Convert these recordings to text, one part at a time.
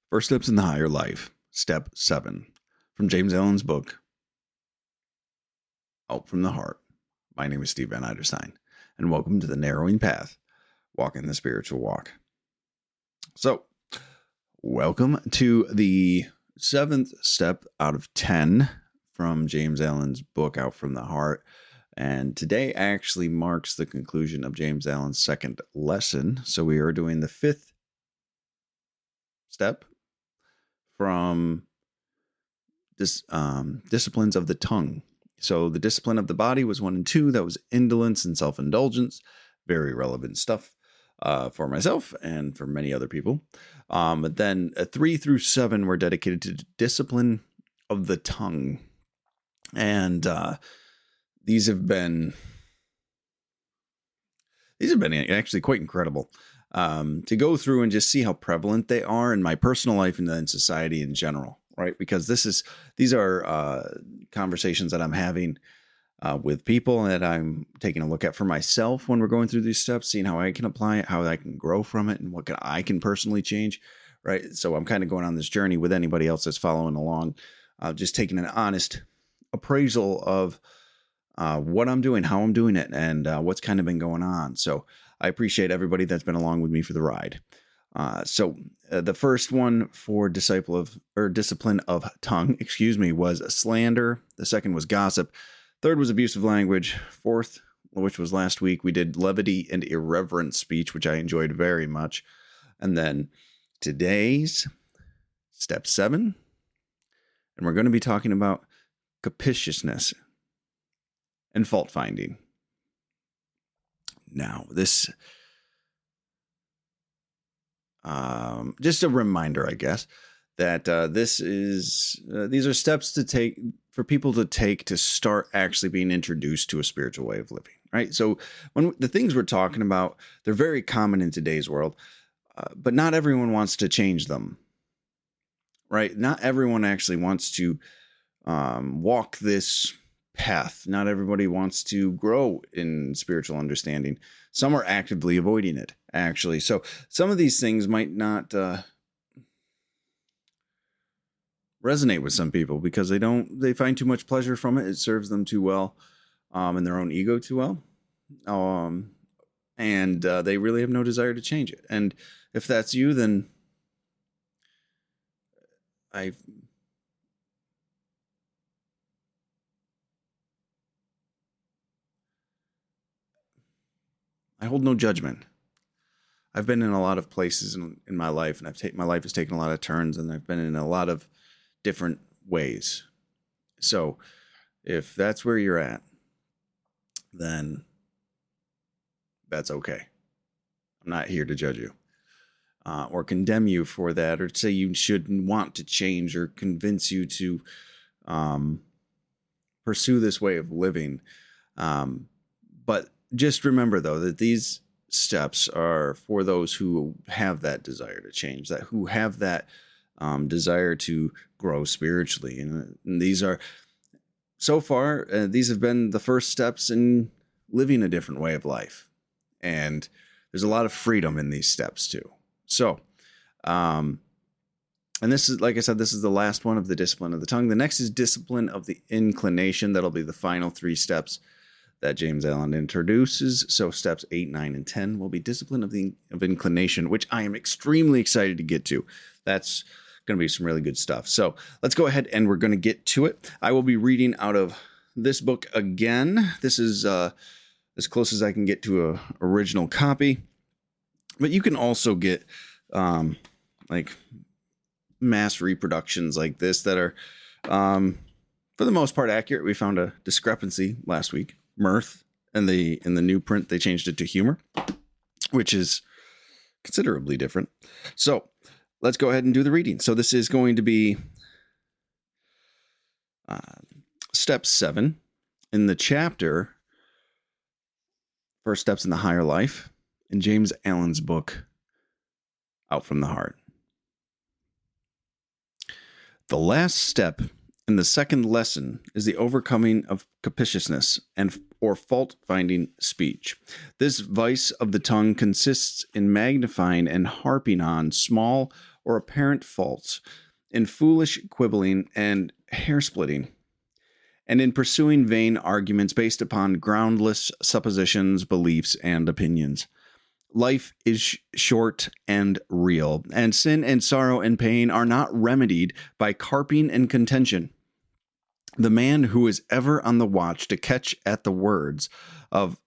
First Steps in the Higher Life, Step 7, from James Allen's book, Out from the Heart. My name is Steve Van Eiderstein, and welcome to the Narrowing Path, Walking the Spiritual Walk. So, welcome to the 7th step out of 10 from James Allen's book, Out from the Heart. And today actually marks the conclusion of James Allen's second lesson. So we are doing the 5th step from this disciplines of the tongue. So the discipline of the body was 1 and 2. That was indolence and self-indulgence. Very relevant stuff for myself and for many other people. But then 3 through 7 were dedicated to discipline of the tongue. And these have been actually quite incredible to go through and just see how prevalent they are in my personal life and in society in general, right? Because these are conversations that I'm having with people that I'm taking a look at for myself when we're going through these steps, seeing how I can apply it, how I can grow from it, and what I can personally change, right? So I'm kind of going on this journey with anybody else that's following along, just taking an honest appraisal of what I'm doing, how I'm doing it, and what's kind of been going on. So I appreciate everybody that's been along with me for the ride. So the first one for discipline of tongue, was slander. The second was gossip. Third was abusive language. Fourth, which was last week, we did levity and irreverent speech, which I enjoyed very much. And then today's step 7, and we're going to be talking about captiousness and fault finding. Now, this, just a reminder, I guess, that these are steps to take for people to take to start actually being introduced to a spiritual way of living, right? So when the things we're talking about, they're very common in today's world, but not everyone wants to change them, right? Not everyone actually wants to walk this path. Not everybody wants to grow in spiritual understanding. Some are actively avoiding it, actually. So some of these things might not resonate with some people because they find too much pleasure from it. It serves them too well, and their own ego too well. And they really have no desire to change it. And if that's you, then I hold no judgment. I've been in a lot of places in my life, and my life has taken a lot of turns, and I've been in a lot of different ways. So if that's where you're at, then that's okay. I'm not here to judge you or condemn you for that, or say you shouldn't want to change, or convince you to pursue this way of living. But just remember, though, that these steps are for those who have that desire to change, who have that desire to grow spiritually. And these are, so far, these have been the first steps in living a different way of life. And there's a lot of freedom in these steps, too. So, and this is, like I said, this is the last one of the discipline of the tongue. The next is discipline of the inclination. That'll be the final 3 steps that James Allen introduces. So steps 8, 9, and 10 will be discipline of inclination, which I am extremely excited to get to. That's going to be some really good stuff. So let's go ahead and we're going to get to it. I will be reading out of this book again. This is as close as I can get to a original copy, but you can also get like mass reproductions like this that are for the most part accurate. We found a discrepancy last week. Mirth, and in the new print they changed it to humor, which is considerably different. So let's go ahead and do the reading. So this is going to be step 7 in the chapter First Steps in the Higher Life in James Allen's book, Out from the Heart. The last step in the second lesson is the overcoming of captiousness or fault-finding speech. This vice of the tongue consists in magnifying and harping on small or apparent faults, in foolish quibbling and hair splitting, and in pursuing vain arguments based upon groundless suppositions, beliefs, and opinions. Life is short and real, and sin and sorrow and pain are not remedied by carping and contention. The man who is ever on the watch to catch at the words of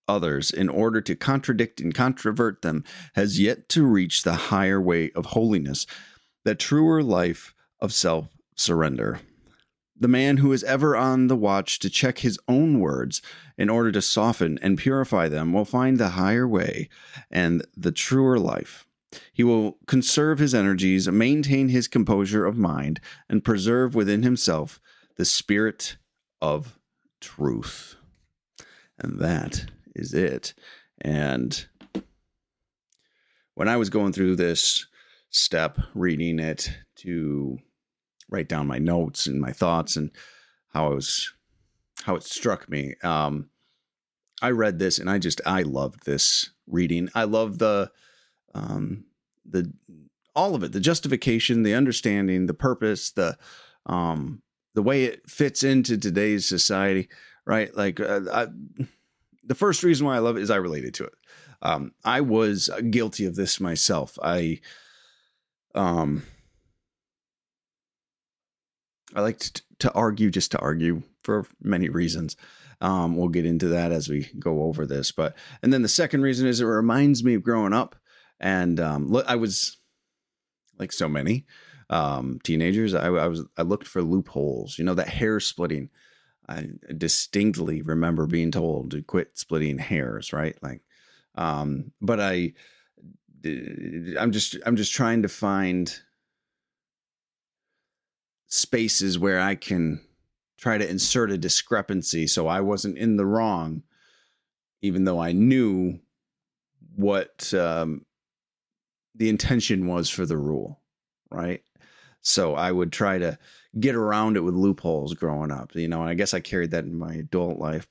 others in order to contradict and controvert them has yet to reach the higher way of holiness, the truer life of self-surrender. The man who is ever on the watch to check his own words in order to soften and purify them will find the higher way and the truer life. He will conserve his energies, maintain his composure of mind, and preserve within himself the spirit of truth. And that is it. And when I was going through this step, reading it to write down my notes and my thoughts and how it struck me, I read this and I loved this reading. I love the all of it, the justification, the understanding, the purpose, the way it fits into today's society, right? Like the first reason why I love it is I related to it. I was guilty of this myself. I like to argue just to argue for many reasons. We'll get into that as we go over this. And then the second reason is it reminds me of growing up. And I was like so many teenagers. I looked for loopholes, that hair splitting. I distinctly remember being told to quit splitting hairs, right? But I'm just trying to find spaces where I can try to insert a discrepancy so I wasn't in the wrong, even though I knew what the intention was for the rule, right? So I would try to get around it with loopholes growing up, and I guess I carried that in my adult life.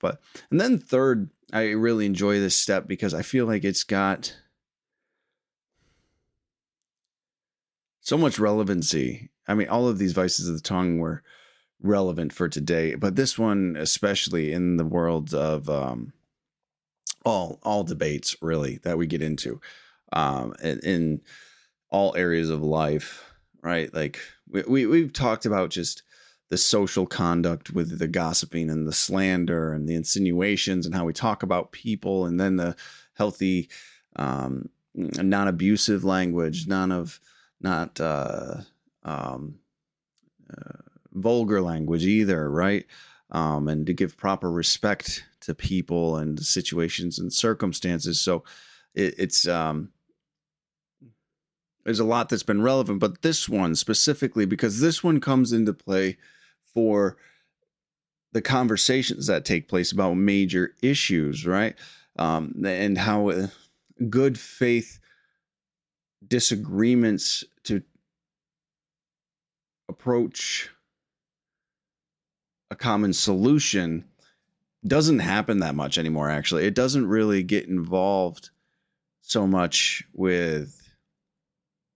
And then third, I really enjoy this step because I feel like it's got so much relevancy. I mean, all of these vices of the tongue were relevant for today, but this one, especially in the world of all debates really that we get into in all areas of life, right? Like we've talked about just the social conduct with the gossiping and the slander and the insinuations and how we talk about people, and then the healthy non-abusive language, not vulgar language either, right? And to give proper respect to people and situations and circumstances. So it's there's a lot that's been relevant, but this one specifically, because this one comes into play for the conversations that take place about major issues, right? And how good faith disagreements to approach a common solution doesn't happen that much anymore. Actually, it doesn't really get involved so much with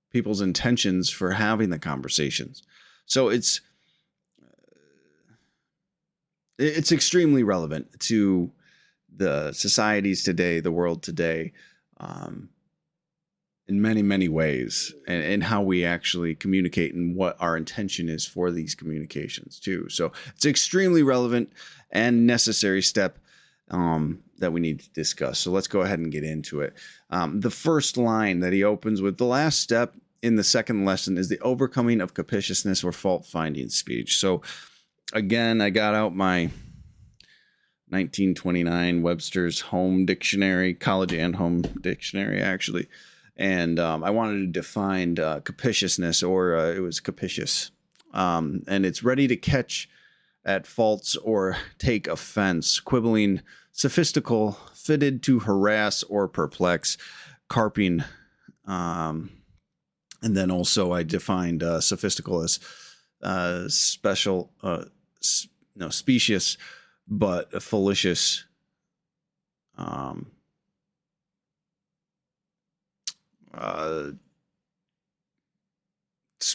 people's intentions for having the conversations. So it's extremely relevant to the societies today, the world today, in many, many ways, and how we actually communicate and what our intention is for these communications too. So it's extremely relevant and necessary step that we need to discuss. So let's go ahead and get into it. The first line that he opens with, the last step in the second lesson is the overcoming of captiousness or fault-finding speech. So again, I got out my 1929 Webster's Home Dictionary, college and home dictionary, actually. And I wanted to define captiousness, or it was capricious. And it's ready to catch at faults or take offense, quibbling, sophistical, fitted to harass or perplex, carping. And then also I defined sophistical as specious, but fallacious.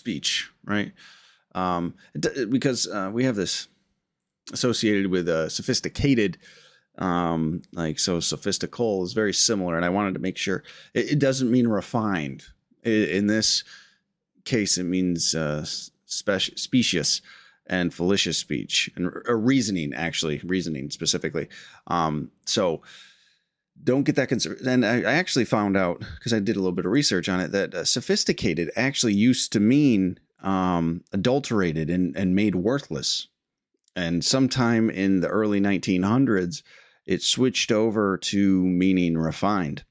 speech, right? Because we have this associated with sophisticated, so sophistical is very similar, and I wanted to make sure it doesn't mean refined. In this case, it means specious and fallacious speech, and reasoning specifically. So don't get that concerned. And I actually found out, because I did a little bit of research on it, that sophisticated actually used to mean adulterated and made worthless. And sometime in the early 1900s, it switched over to meaning refined.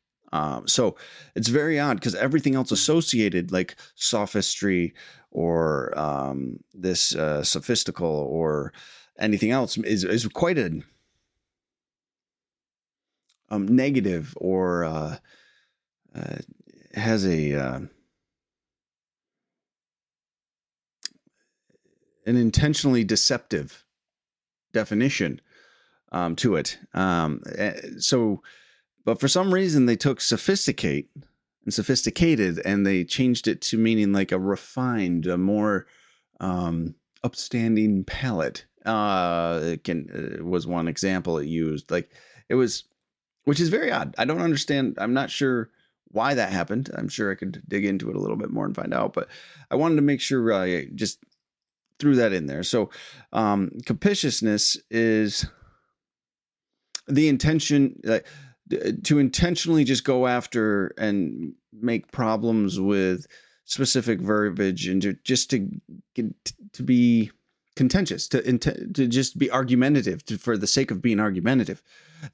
So it's very odd, because everything else associated, like sophistry or this sophistical or anything else, is quite a negative, or has an intentionally deceptive definition to it. But for some reason they took sophisticated and they changed it to meaning like a refined, a more upstanding palate. It was one example it used. Like it was, which is very odd. I don't understand. I'm not sure why that happened. I'm sure I could dig into it a little bit more and find out, but I wanted to make sure I just threw that in there. So captiousness is the intention, to intentionally just go after and make problems with specific verbiage, and to be contentious, to just be argumentative, for the sake of being argumentative.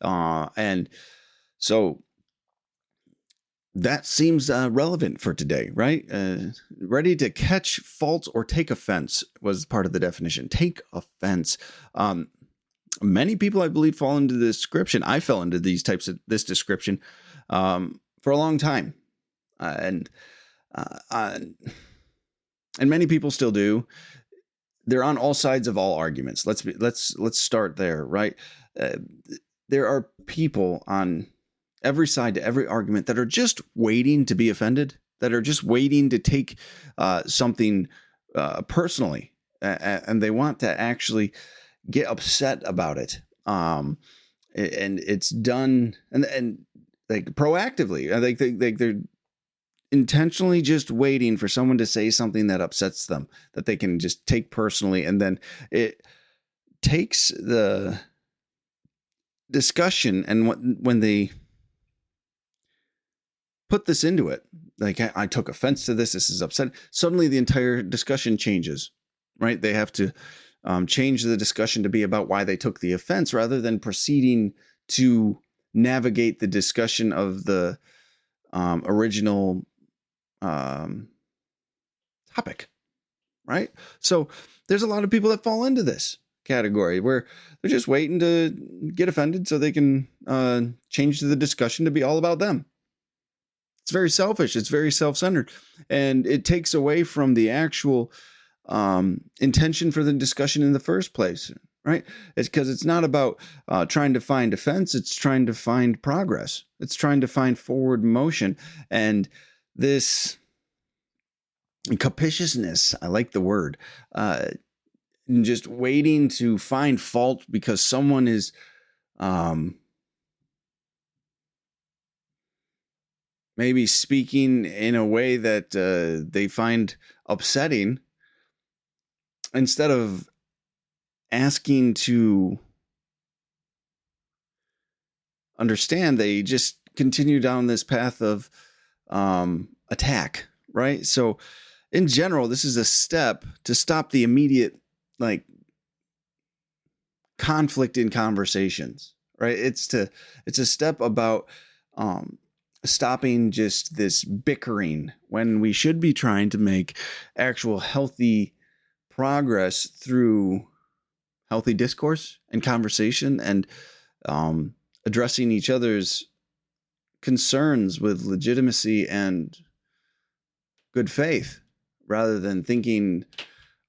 And so that seems relevant for today, right? Ready to catch fault or take offense was part of the definition. Take offense. Many people, I believe, fall into the description. I fell into this description for a long time, and many people still do. They're on all sides of all arguments. Let's start there, right? There are people on every side to every argument that are just waiting to be offended, that are just waiting to take something personally, and they want to actually get upset about it. And it's done and like proactively. I think they're intentionally just waiting for someone to say something that upsets them, that they can just take personally, and then it takes the discussion, and when they put this into it, like, I took offense to this is upsetting, suddenly the entire discussion changes, right? They have to change the discussion to be about why they took the offense, rather than proceeding to navigate the discussion of the original topic, right? So there's a lot of people that fall into this category where they're just waiting to get offended so they can change the discussion to be all about them. It's very selfish. It's very self-centered, and it takes away from the actual intention for the discussion in the first place, right? It's because it's not about trying to find offense. It's trying to find progress. It's trying to find forward motion. And this captiousness, I like the word, just waiting to find fault because someone is maybe speaking in a way that they find upsetting, instead of asking to understand, they just continue down this path of attack, right? So in general, this is a step to stop the immediate conflict in conversations, right? It's a step about stopping just this bickering, when we should be trying to make actual healthy progress through healthy discourse and conversation, and addressing each other's concerns with legitimacy and good faith, rather than thinking,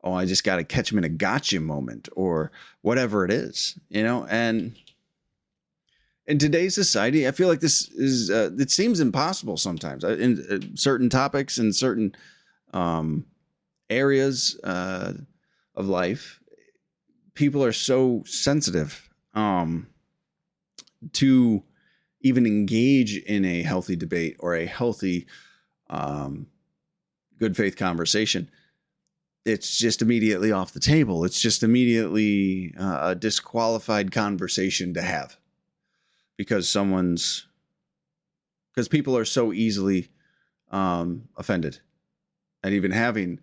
oh, I just got to catch him in a gotcha moment, or whatever it is, and in today's society, I feel like this is, it seems impossible sometimes in certain topics and certain areas of life, people are so sensitive to even engage in a healthy debate or a healthy good faith conversation. It's just immediately off the table. It's just immediately a disqualified conversation to have because people are so easily offended at even having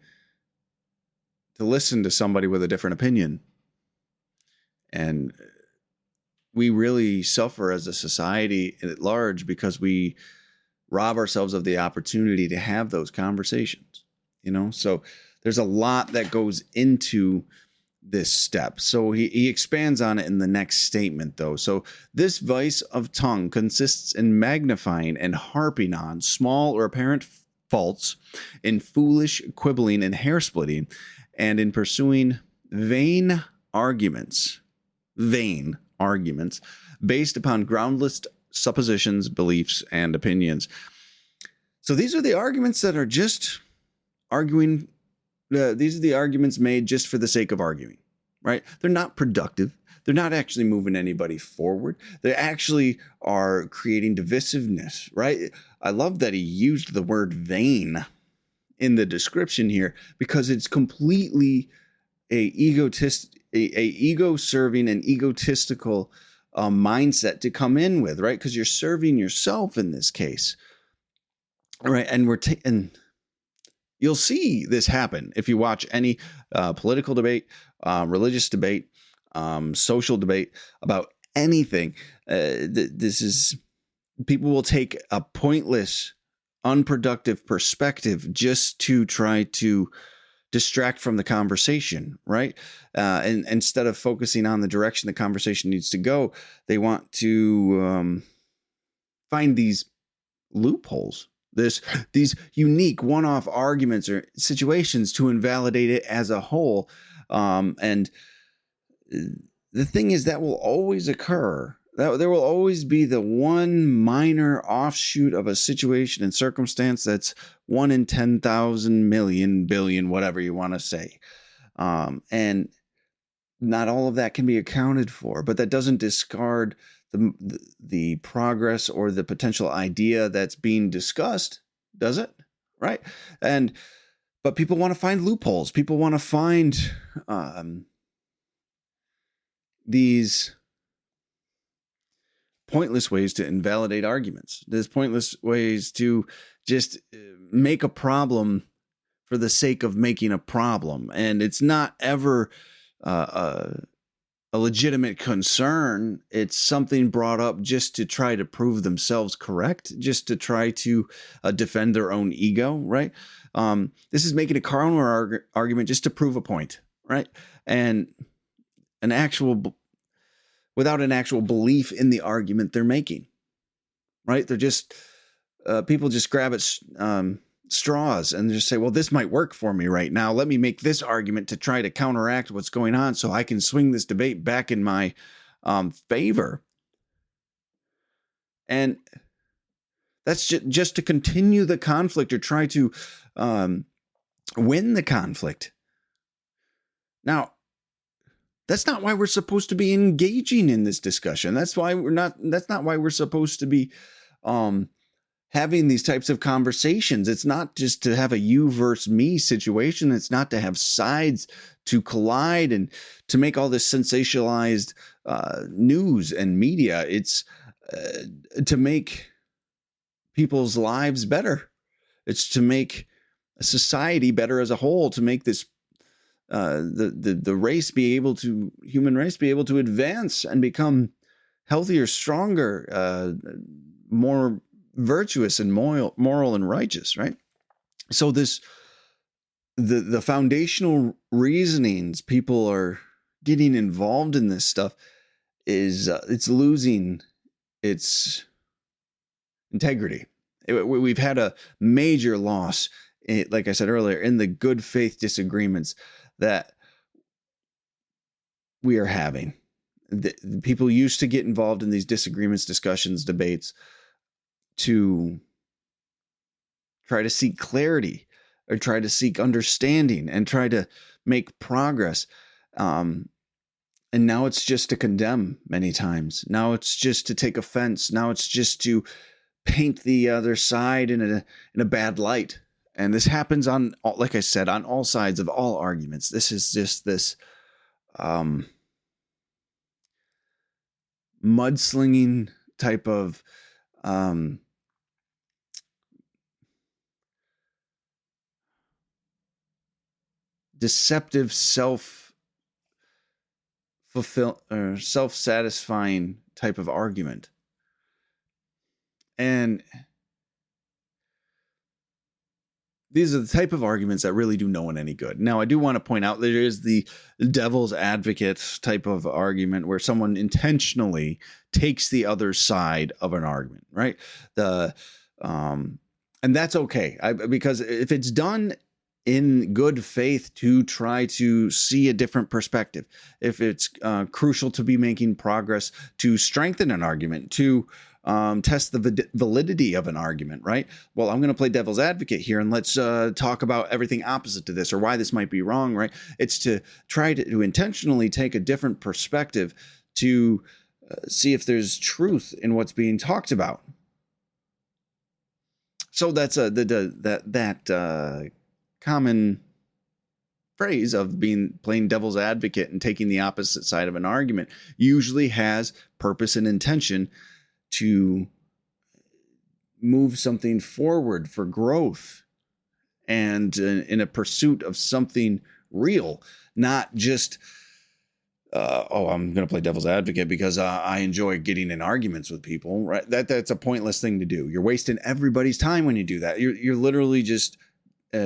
to listen to somebody with a different opinion. And we really suffer as a society at large because we rob ourselves of the opportunity to have those conversations, So there's a lot that goes into this step. So he expands on it in the next statement, though. So this vice of tongue consists in magnifying and harping on small or apparent faults, in foolish quibbling and hair splitting, and in pursuing vain arguments based upon groundless suppositions, beliefs, and opinions. So these are the arguments that are just arguing. These are the arguments made just for the sake of arguing, right? They're not productive. They're not actually moving anybody forward. They actually are creating divisiveness, right? I love that he used the word vain in the description here because it's completely a ego-serving and egotistical mindset to come in with, right? Because you're serving yourself in this case, right? And and you'll see this happen if you watch any political debate, religious debate, social debate about anything. People will take a pointless, unproductive perspective just to try to distract from the conversation, right? And instead of focusing on the direction the conversation needs to go, they want to find these loopholes, these unique one-off arguments or situations to invalidate it as a whole. And the thing is that will always occur. That there will always be the one minor offshoot of a situation and circumstance that's 1 in 10,000 million, billion, whatever you want to say. And not all of that can be accounted for, but that doesn't discard the progress or the potential idea that's being discussed, does it? Right? But people want to find loopholes. People want to find these pointless ways to invalidate arguments. There's pointless ways to just make a problem for the sake of making a problem. And it's not ever a legitimate concern. It's something brought up just to try to prove themselves correct, just to try to defend their own ego, right? This is making a counter argument just to prove a point, right? And without an actual belief in the argument they're making, right? They're just, people just grab at straws and just say, well, this might work for me right now. Let me make this argument to try to counteract what's going on so I can swing this debate back in my favor. And that's just to continue the conflict or try to win the conflict. Now, that's not why we're supposed to be engaging in this discussion. That's not why we're supposed to be having these types of conversations. It's not just to have a you versus me situation. It's not to have sides to collide and to make all this sensationalized news and media. It's to make people's lives better. It's to make a society better as a whole, to make this the race human race be able to advance and become healthier, stronger, more virtuous and moral and righteous, right? So the foundational reasonings people are getting involved in this stuff is it's losing its integrity. We've had a major loss, like I said earlier, in the good faith disagreements that we are having. The people used to get involved in these disagreements, discussions, debates to try to seek clarity or try to seek understanding and try to make progress. And now it's just to condemn many times. Now it's just to take offense. Now it's just to paint the other side in a bad light. And this happens on, like I said, on all sides of all arguments. This is just this mudslinging type of deceptive self-satisfying type of argument. And these are the type of arguments that really do no one any good. Now, I do want to point out there is the devil's advocate type of argument where someone intentionally takes the other side of an argument, right? And that's okay, because if it's done in good faith to try to see a different perspective, if it's crucial to be making progress to strengthen an argument, to test the validity of an argument, right? Well, I'm going to play devil's advocate here, and let's talk about everything opposite to this or why this might be wrong, right? It's to try to intentionally take a different perspective to see if there's truth in what's being talked about. So that's that common phrase of playing devil's advocate and taking the opposite side of an argument usually has purpose and intention to move something forward for growth and in a pursuit of something real, not just, I'm going to play devil's advocate because I enjoy getting in arguments with people, right? That's a pointless thing to do. You're wasting everybody's time when you do that. You're literally just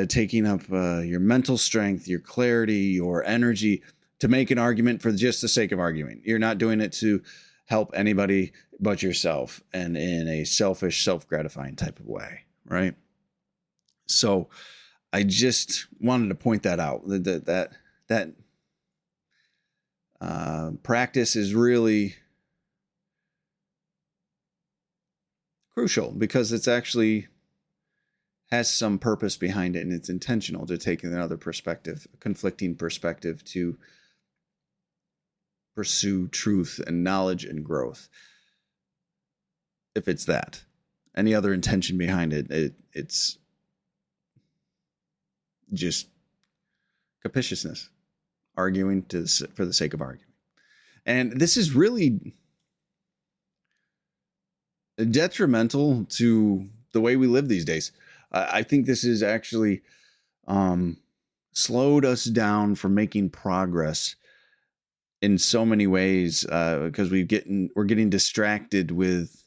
taking up your mental strength, your clarity, your energy to make an argument for just the sake of arguing. You're not doing it to help anybody but yourself, and in a selfish, self-gratifying type of way, right? So I just wanted to point that out, that practice is really crucial because it's actually has some purpose behind it, and it's intentional to take another perspective, a conflicting perspective, to pursue truth and knowledge and growth. If it's that, any other intention behind it, it's just captiousness, arguing for the sake of arguing. And this is really detrimental to the way we live these days. I think this is actually slowed us down from making progress in so many ways because we're getting distracted with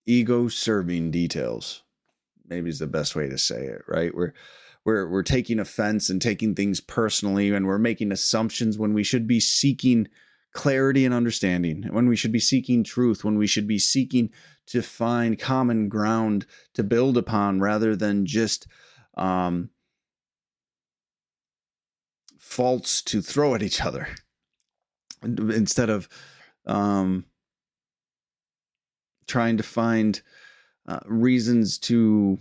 ego-serving details. Maybe is the best way to say it, right? We're taking offense and taking things personally, and we're making assumptions when we should be seeking clarity and understanding, when we should be seeking truth, when we should be seeking to find common ground to build upon rather than just faults to throw at each other instead of trying to find reasons to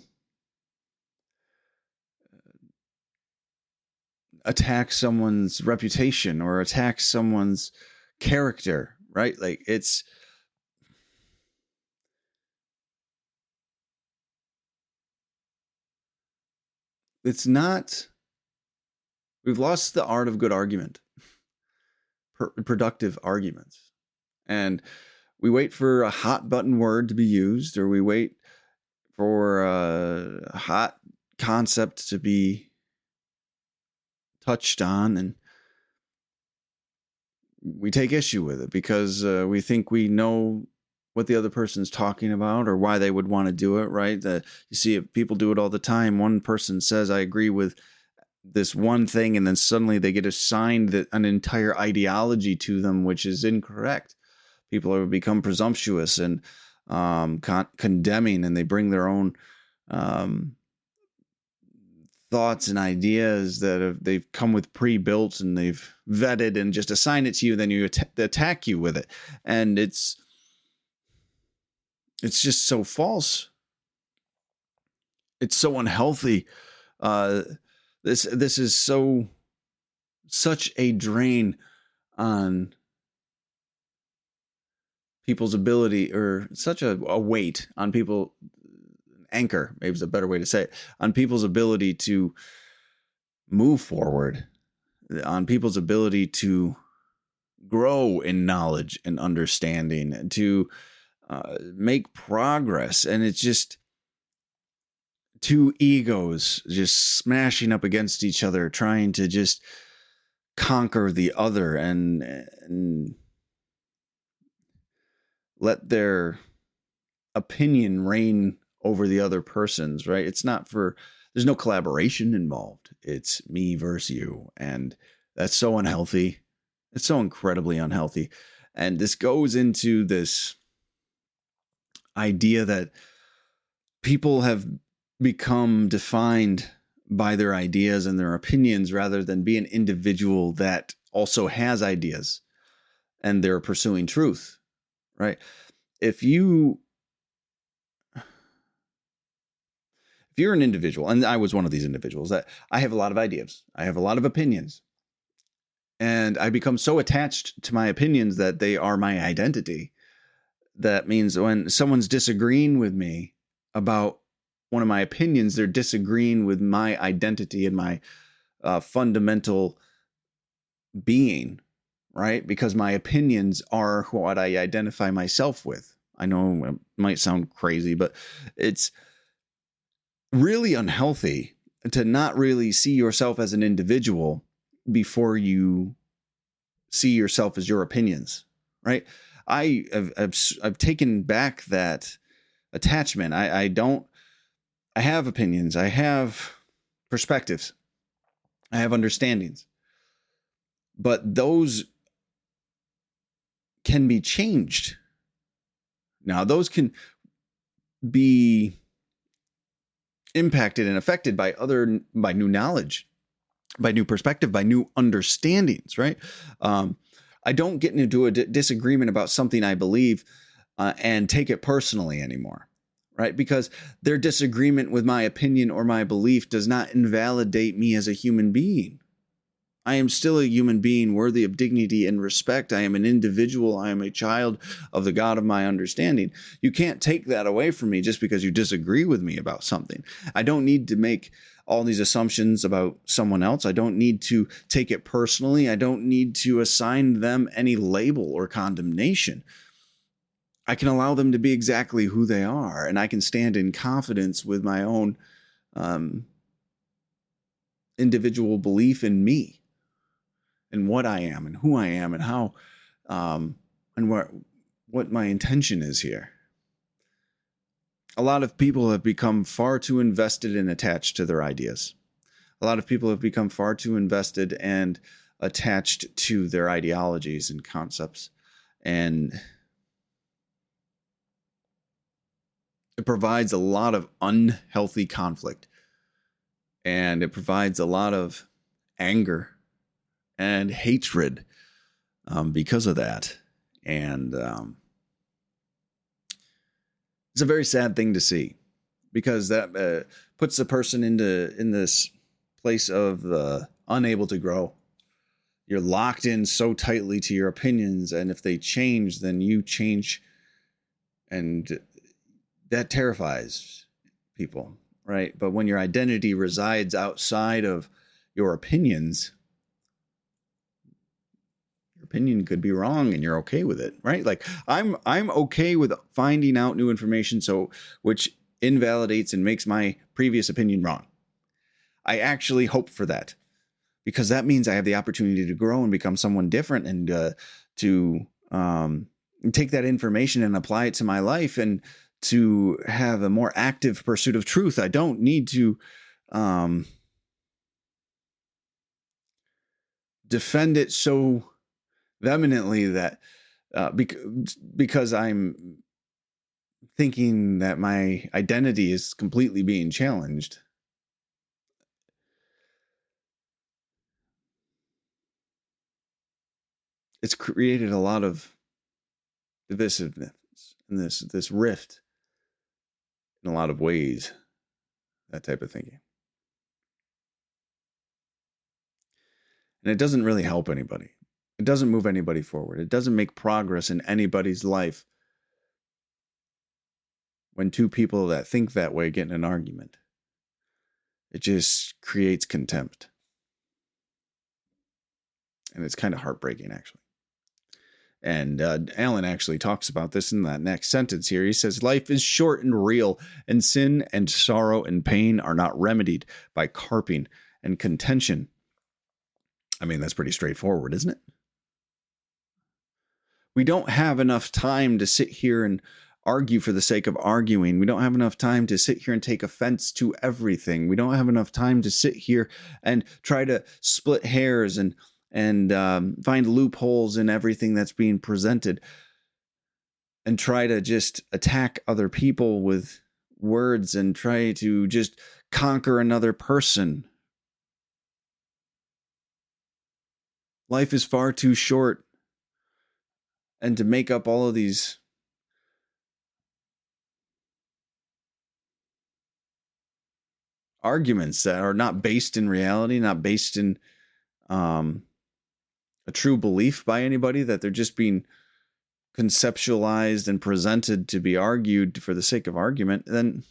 attack someone's reputation or attack someone's character, right? Like it's not, we've lost the art of good argument, productive arguments. And we wait for a hot button word to be used, or we wait for a hot concept to be touched on, and we take issue with it because we think we know what the other person's talking about or why they would want to do it, right? You see people do it all the time. One person says, I agree with this one thing, and then suddenly they get assigned an entire ideology to them, which is incorrect. People have become presumptuous and condemning, and they bring their own thoughts and ideas that they've come with pre-built and they've vetted and just assign it to you. Then you attack you with it. And it's It's just so false. It's so unhealthy. Uh, this is such a drain on people's ability, or such a weight on people, anchor maybe is a better way to say it, on people's ability to move forward, on people's ability to grow in knowledge and understanding, to make progress. And it's just two egos just smashing up against each other, trying to just conquer the other, and let their opinion reign over the other person's, right? There's no collaboration involved. It's me versus you. And that's so unhealthy. It's so incredibly unhealthy. And this goes into this idea that people have become defined by their ideas and their opinions, rather than be an individual that also has ideas and they're pursuing truth, right? If you're an individual, and I was one of these individuals, that I have a lot of ideas, I have a lot of opinions, and I become so attached to my opinions that they are my identity. That means when someone's disagreeing with me about one of my opinions, they're disagreeing with my identity and my fundamental being, right? Because my opinions are what I identify myself with. I know it might sound crazy, but it's really unhealthy to not really see yourself as an individual before you see yourself as your opinions, right? I've taken back that attachment. I have opinions, I have perspectives, I have understandings, but those can be changed. Now, those can be impacted and affected by new knowledge, by new perspective, by new understandings, right? I don't get into a disagreement about something I believe and take it personally anymore, right? Because their disagreement with my opinion or my belief does not invalidate me as a human being. I am still a human being worthy of dignity and respect. I am an individual. I am a child of the God of my understanding. You can't take that away from me just because you disagree with me about something. I don't need to make all these assumptions about someone else. I don't need to take it personally. I don't need to assign them any label or condemnation. I can allow them to be exactly who they are, and I can stand in confidence with my own individual belief in me, and what I am and who I am and how and what my intention is here. A lot of people have become far too invested and attached to their ideas. A lot of people have become far too invested and attached to their ideologies and concepts. And it provides a lot of unhealthy conflict. And it provides a lot of anger and hatred because of that. And it's a very sad thing to see, because that puts the person in this place of unable to grow. You're locked in so tightly to your opinions, and if they change, then you change, and that terrifies people, right? But when your identity resides outside of your opinions, opinion could be wrong and you're okay with it, right? Like I'm okay with finding out new information, so which invalidates and makes my previous opinion wrong. I actually hope for that, because that means I have the opportunity to grow and become someone different, and to take that information and apply it to my life, and to have a more active pursuit of truth. I don't need to defend it so vehemently that because I'm thinking that my identity is completely being challenged. It's created a lot of divisiveness and this rift in a lot of ways, that type of thinking. And it doesn't really help anybody. It doesn't move anybody forward. It doesn't make progress in anybody's life when two people that think that way get in an argument. It just creates contempt. And it's kind of heartbreaking, actually. And Alan actually talks about this in that next sentence here. He says, life is short and real, and sin and sorrow and pain are not remedied by carping and contention. I mean, that's pretty straightforward, isn't it? We don't have enough time to sit here and argue for the sake of arguing. We don't have enough time to sit here and take offense to everything. We don't have enough time to sit here and try to split hairs and find loopholes in everything that's being presented and try to just attack other people with words and try to just conquer another person. Life is far too short, and to make up all of these arguments that are not based in reality, not based in a true belief by anybody, that they're just being conceptualized and presented to be argued for the sake of argument, then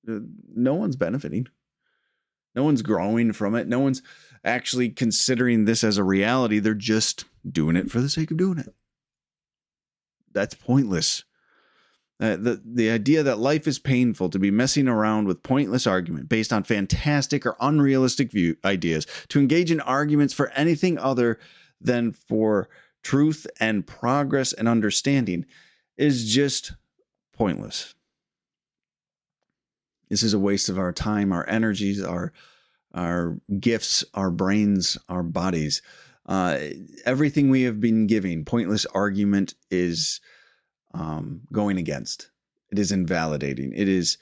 no one's benefiting. No one's growing from it. No one's actually considering this as a reality. They're just doing it for the sake of doing it. That's pointless. The idea that life is painful, to be messing around with pointless argument based on fantastic or unrealistic ideas, to engage in arguments for anything other than for truth and progress and understanding, is just pointless. This is a waste of our time, our energies, our gifts, our brains, our bodies. Everything we have been giving, pointless argument is going against. It is invalidating. It is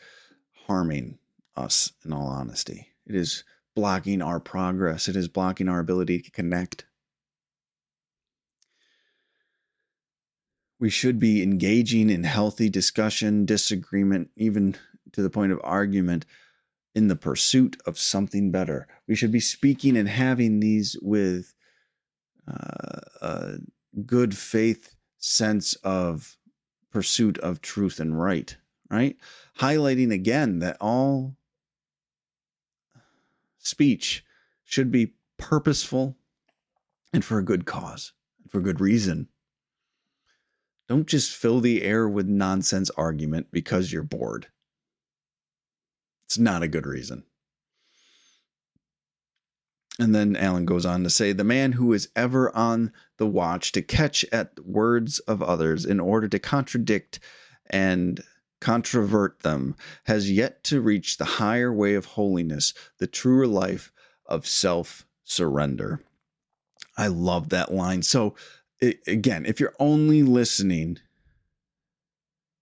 harming us, in all honesty. It is blocking our progress. It is blocking our ability to connect. We should be engaging in healthy discussion, disagreement, even to the point of argument, in the pursuit of something better. We should be speaking and having these with a good faith sense of pursuit of truth and right? Highlighting again that all speech should be purposeful and for a good cause, for good reason. Don't just fill the air with nonsense argument because you're bored. It's not a good reason. And then Alan goes on to say, the man who is ever on the watch to catch at words of others in order to contradict and controvert them has yet to reach the higher way of holiness, the truer life of self-surrender. I love that line. So again, if you're only listening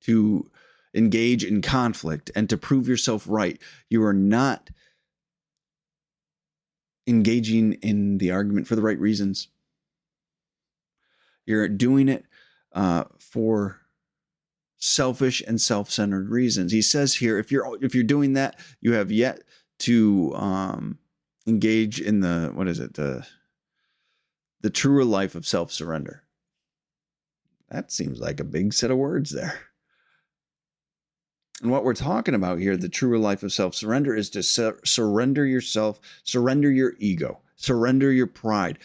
to engage in conflict and to prove yourself right, you are not engaging in the argument for the right reasons. You're doing it for selfish and self-centered reasons. He says here, if you're doing that, you have yet to engage in the truer life of self-surrender. That seems like a big set of words there. And what we're talking about here, the truer life of self-surrender, is to surrender yourself, surrender your ego, surrender your pride,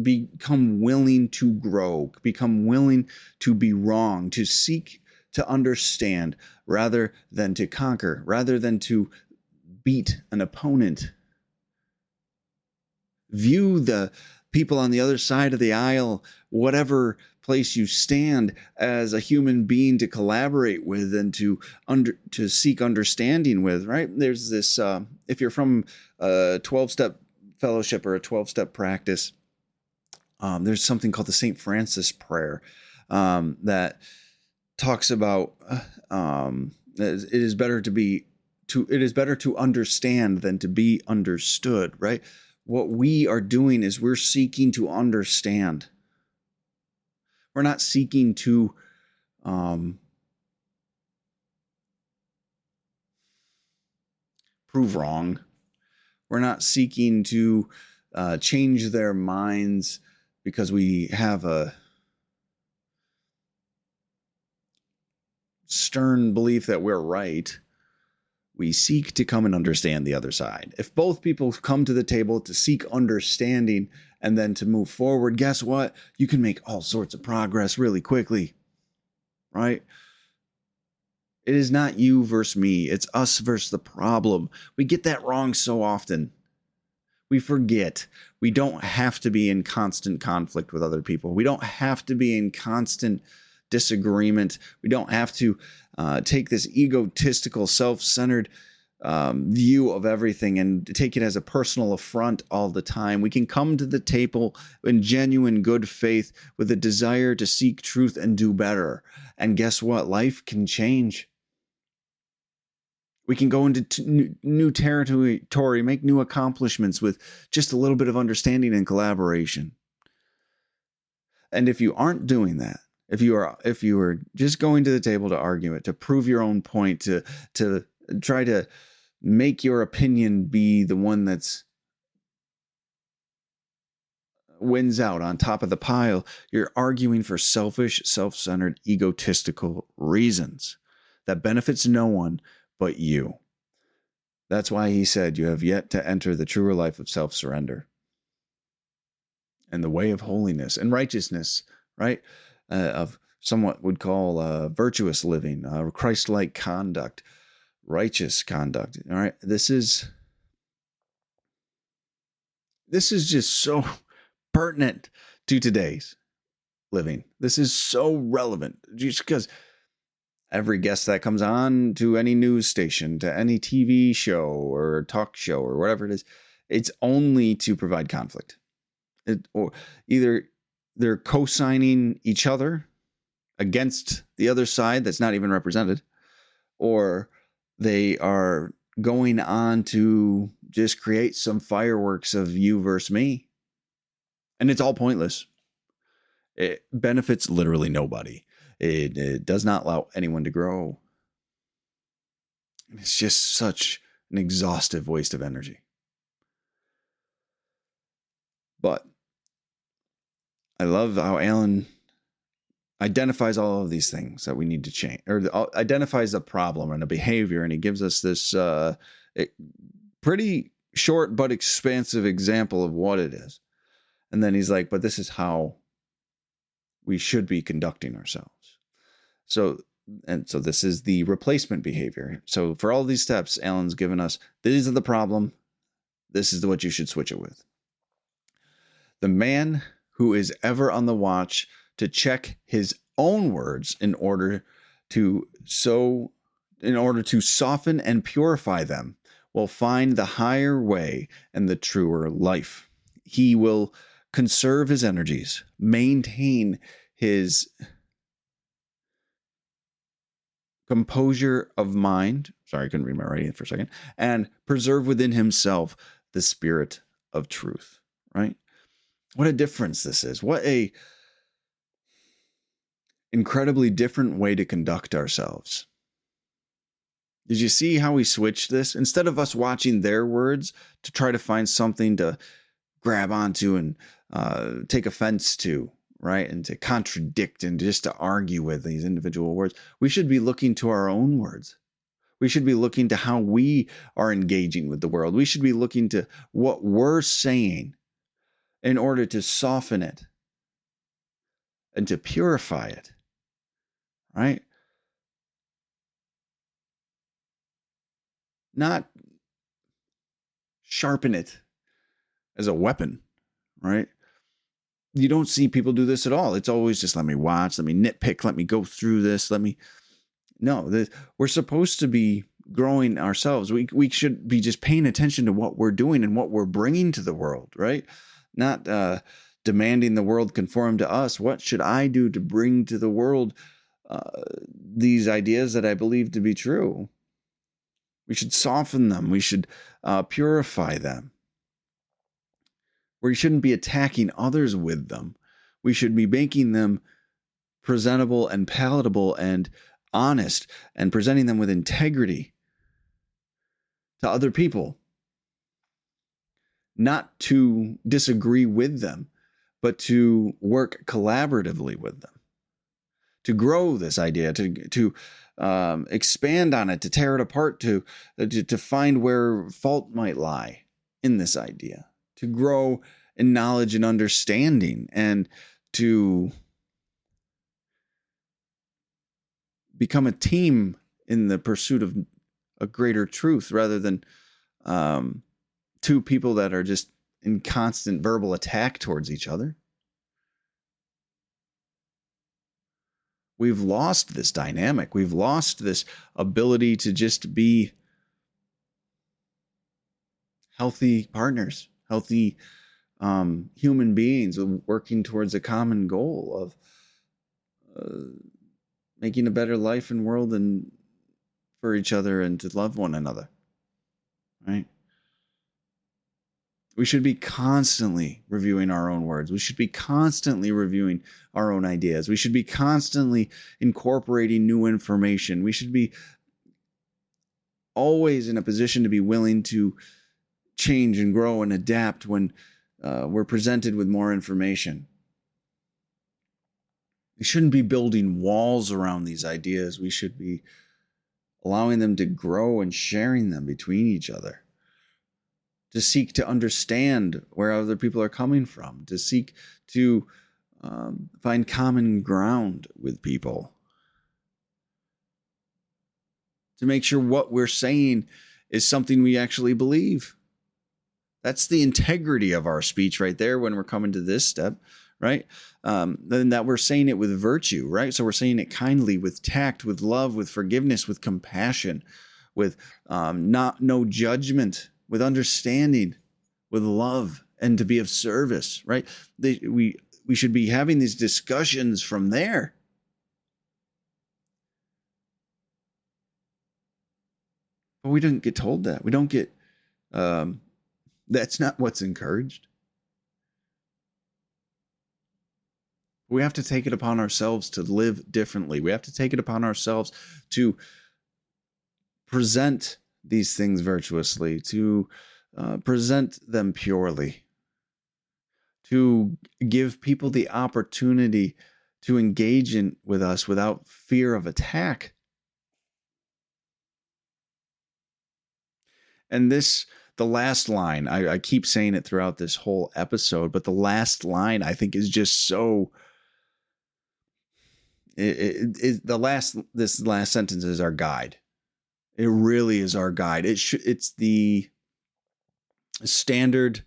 become willing to grow, become willing to be wrong, to seek to understand rather than to conquer, rather than to beat an opponent. View the people on the other side of the aisle, whatever place you stand, as a human being to collaborate with and to seek understanding with, right? There's this, if you're from a 12-step fellowship or a 12-step practice, there's something called the St. Francis prayer that talks about it is better to understand than to be understood, right? What we are doing is we're seeking to understand. We're not seeking to prove wrong. We're not seeking to change their minds because we have a stern belief that we're right. We seek to come and understand the other side. If both people come to the table to seek understanding and then to move forward, guess what? You can make all sorts of progress really quickly, right? It is not you versus me. It's us versus the problem. We get that wrong so often. We forget. We don't have to be in constant conflict with other people. We don't have to be in constant disagreement. We don't have to take this egotistical, self-centered view of everything and take it as a personal affront all the time. We can come to the table in genuine good faith with a desire to seek truth and do better. And guess what? Life can change. We can go into new territory, make new accomplishments with just a little bit of understanding and collaboration. And if you aren't doing that, if you are just going to the table to argue it, to prove your own point, to try to make your opinion be the one that's wins out on top of the pile, you're arguing for selfish, self-centered, egotistical reasons that benefits no one but you. That's why he said you have yet to enter the truer life of self-surrender and the way of holiness and righteousness, right? Of somewhat would call virtuous living, Christ-like conduct, righteous conduct. All right, this is just so pertinent to today's living. This is so relevant just because every guest that comes on to any news station, to any TV show or talk show or whatever it is, it's only to provide conflict. Or either they're co-signing each other against the other side that's not even represented, or they are going on to just create some fireworks of you versus me. And it's all pointless. It benefits literally nobody. It does not allow anyone to grow. It's just such an exhaustive waste of energy. But I love how Alan identifies all of these things that we need to change, or identifies a problem and a behavior, and he gives us this pretty short but expansive example of what it is. And then he's like, but this is how we should be conducting ourselves. So this is the replacement behavior. So for all these steps, Alan's given us, these are the problem. This is what you should switch it with. The man who is ever on the watch to check his own words in order to soften and purify them will find the higher way and the truer life. He will conserve his energies, maintain his composure of mind. Sorry, I couldn't read my writing for a second. And preserve within himself the spirit of truth, right? What a difference this is. What a incredibly different way to conduct ourselves. Did you see how we switched this? Instead of us watching their words to try to find something to grab onto and take offense to, right? And to contradict and just to argue with these individual words, we should be looking to our own words. We should be looking to how we are engaging with the world. We should be looking to what we're saying in order to soften it and to purify it, right? Not sharpen it as a weapon, right? You don't see people do this at all. It's always just, let me watch, let me nitpick, let me go through this, we're supposed to be growing ourselves. We should be just paying attention to what we're doing and what we're bringing to the world, right? Not demanding the world conform to us. What should I do to bring to the world these ideas that I believe to be true? We should soften them. We should purify them. We shouldn't be attacking others with them. We should be making them presentable and palatable and honest and presenting them with integrity. to other people, not to disagree with them, but to work collaboratively with them, to grow this idea, to expand on it, to tear it apart, to find where fault might lie in this idea, to grow in knowledge and understanding, and to become a team in the pursuit of a greater truth, rather than two people that are just in constant verbal attack towards each other. We've lost this dynamic. We've lost this ability to just be healthy partners, healthy human beings working towards a common goal of making a better life and world and for each other, and to love one another, right? We should be constantly reviewing our own words. We should be constantly reviewing our own ideas. We should be constantly incorporating new information. We should be always in a position to be willing to change and grow and adapt when we're presented with more information. We shouldn't be building walls around these ideas. We should be allowing them to grow and sharing them between each other, to seek to understand where other people are coming from, to seek to find common ground with people, to make sure what we're saying is something we actually believe. That's the integrity of our speech right there when we're coming to this step, right? Then that we're saying it with virtue, right? So we're saying it kindly, with tact, with love, with forgiveness, with compassion, with no judgment, with understanding, with love, and to be of service, right? We should be having these discussions from there. But we don't get told that. We don't get, that's not what's encouraged. We have to take it upon ourselves to live differently. We have to take it upon ourselves to present these things virtuously, to present them purely, to give people the opportunity to engage with us without fear of attack. And the last line, I keep saying it throughout this whole episode, but the last line I think is just so... This last sentence is our guide. It really is our guide. It's the standard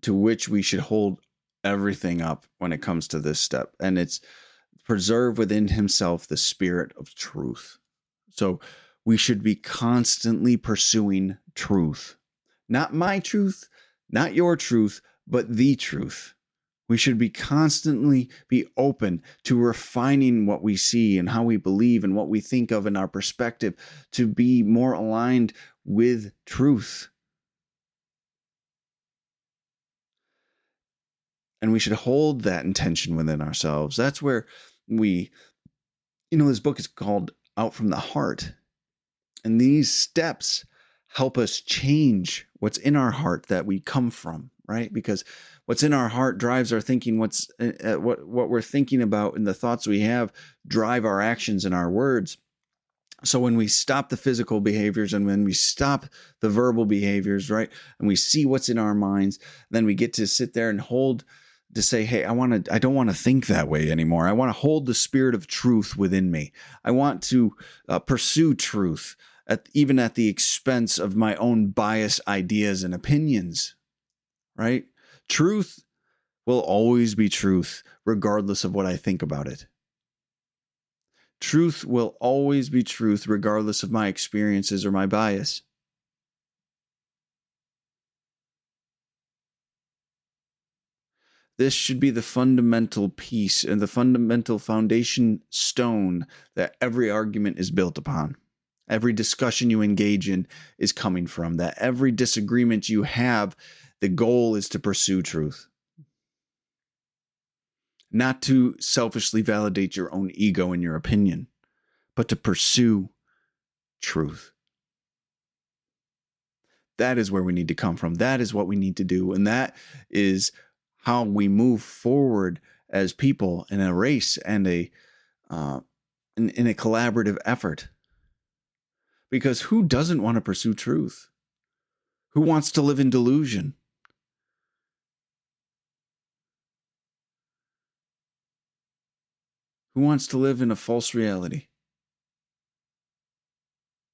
to which we should hold everything up when it comes to this step. And it's preserve within himself the spirit of truth. So we should be constantly pursuing truth. Not my truth, not your truth, but the truth. We should be constantly be open to refining what we see and how we believe and what we think of in our perspective to be more aligned with truth. And we should hold that intention within ourselves. That's where this book is called Out from the Heart. And these steps help us change what's in our heart that we come from, right? Because what's in our heart drives our thinking. What we're thinking about and the thoughts we have drive our actions and our words. So when we stop the physical behaviors and when we stop the verbal behaviors, right, and we see what's in our minds, then we get to sit there and to say, hey, I don't want to think that way anymore. I want to hold the spirit of truth within me. I want to pursue truth, even at the expense of my own biased ideas and opinions, right? Truth will always be truth, regardless of what I think about it. Truth will always be truth, regardless of my experiences or my bias. This should be the fundamental piece and the fundamental foundation stone that every argument is built upon. Every discussion you engage in is coming from that. Every disagreement you have, the goal is to pursue truth. Not to selfishly validate your own ego and your opinion, but to pursue truth. That is where we need to come from. That is what we need to do. And that is how we move forward as people in a race and in a collaborative effort. Because who doesn't want to pursue truth? Who wants to live in delusion? Who wants to live in a false reality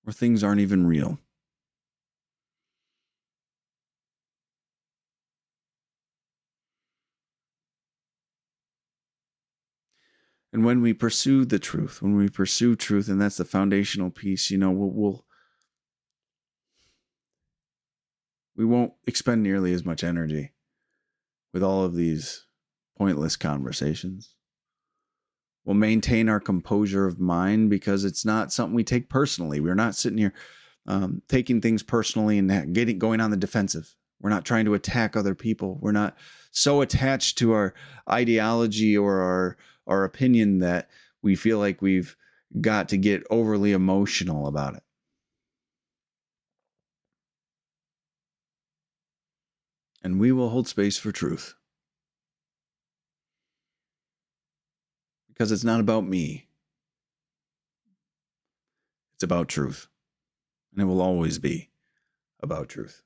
where things aren't even real? And when we pursue the truth, and that's the foundational piece, we won't expend nearly as much energy with all of these pointless conversations. We'll maintain our composure of mind because it's not something we take personally. We're not sitting here taking things personally and going on the defensive. We're not trying to attack other people. We're not so attached to our ideology or our opinion that we feel like we've got to get overly emotional about it. And we will hold space for truth. Because it's not about me. It's about truth. And it will always be about truth.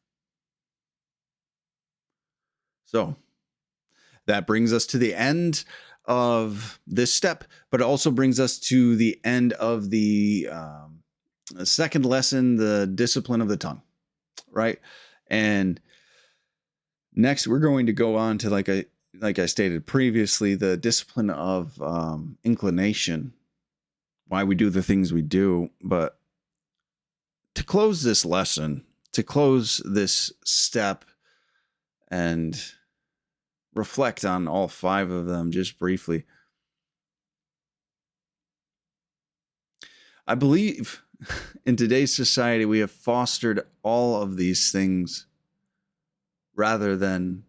So that brings us to the end of this step, but it also brings us to the end of the second lesson, the discipline of the tongue, right? And next, we're going to go on to, like I stated previously, the discipline of inclination, why we do the things we do. But to close this lesson, to close this step and reflect on all 5 of them just briefly, I believe in today's society, we have fostered all of these things rather than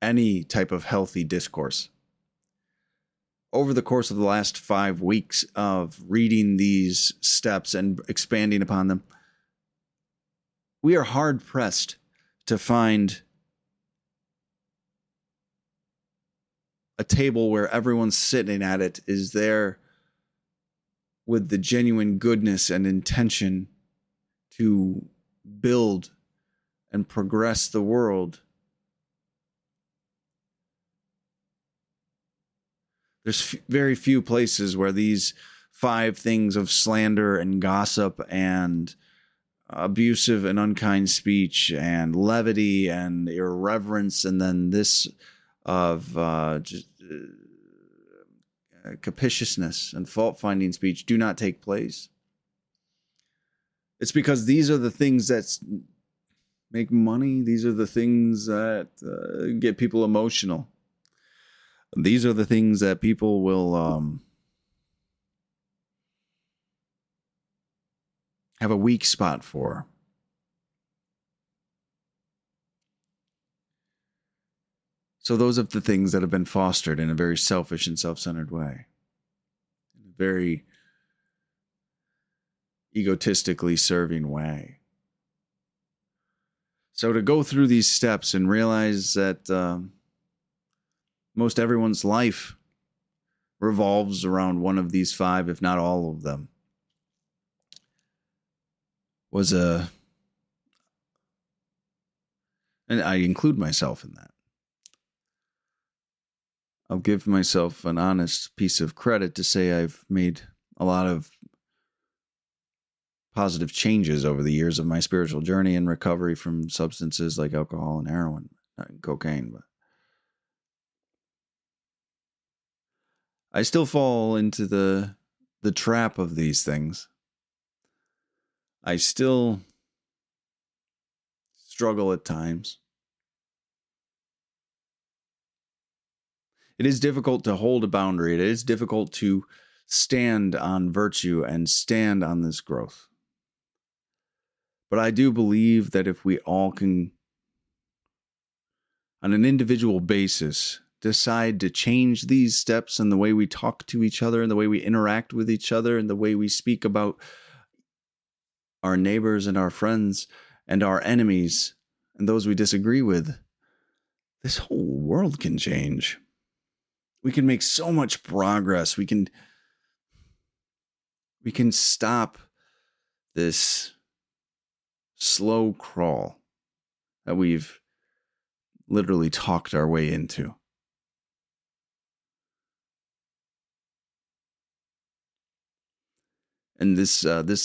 any type of healthy discourse. Over the course of the last 5 weeks of reading these steps and expanding upon them, we are hard pressed to find a table where everyone's sitting at it is there with the genuine goodness and intention to build and progress the world. There's very few places where these 5 things of slander and gossip and abusive and unkind speech and levity and irreverence, and then this of captiousness and fault-finding speech do not take place. It's because these are the things that make money. These are the things that get people emotional. These are the things that people will have a weak spot for. So those are the things that have been fostered in a very selfish and self-centered way. In a very egotistically serving way. So to go through these steps and realize that most everyone's life revolves around one of these 5, if not all of them, was and I include myself in that. I'll give myself an honest piece of credit to say I've made a lot of positive changes over the years of my spiritual journey and recovery from substances like alcohol and heroin, not cocaine, but I still fall into the trap of these things. I still struggle at times. It is difficult to hold a boundary. It is difficult to stand on virtue and stand on this growth. But I do believe that if we all can, on an individual basis, decide to change these steps and the way we talk to each other and the way we interact with each other and the way we speak about our neighbors and our friends and our enemies and those we disagree with, this whole world can change. We can make so much progress. We can stop this slow crawl that we've literally talked our way into. And this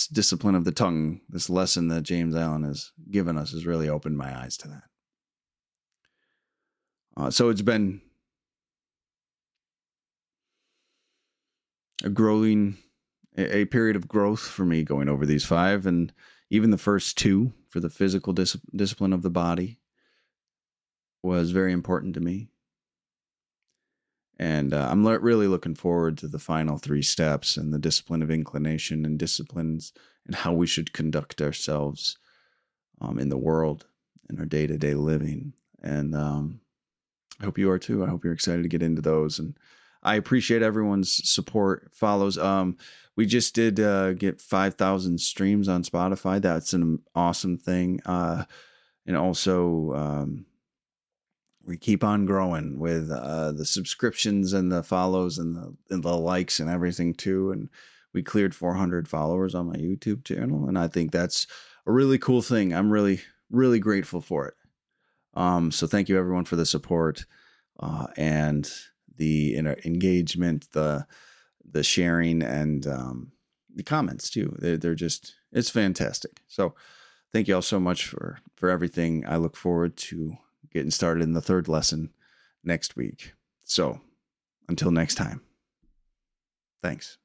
discipline of the tongue, this lesson that James Allen has given us, has really opened my eyes to that. So it's been a period of growth for me going over these 5, and even the first 2 for the physical discipline of the body was very important to me. And I'm really looking forward to the final 3 steps, and the discipline of inclination, and disciplines and how we should conduct ourselves in the world, in our day-to-day living. And I hope you are too. I hope you're excited to get into those. And I appreciate everyone's support, follows. We just did get 5,000 streams on Spotify. That's an awesome thing. And also, we keep on growing with the subscriptions and the follows and the likes and everything too. And we cleared 400 followers on my YouTube channel, and I think that's a really cool thing. I'm really, really grateful for it. So thank you everyone for the support and the engagement, the sharing, and the comments too. They're just, it's fantastic. So thank you all so much for everything. I look forward to getting started in the 3rd lesson next week. So until next time, thanks.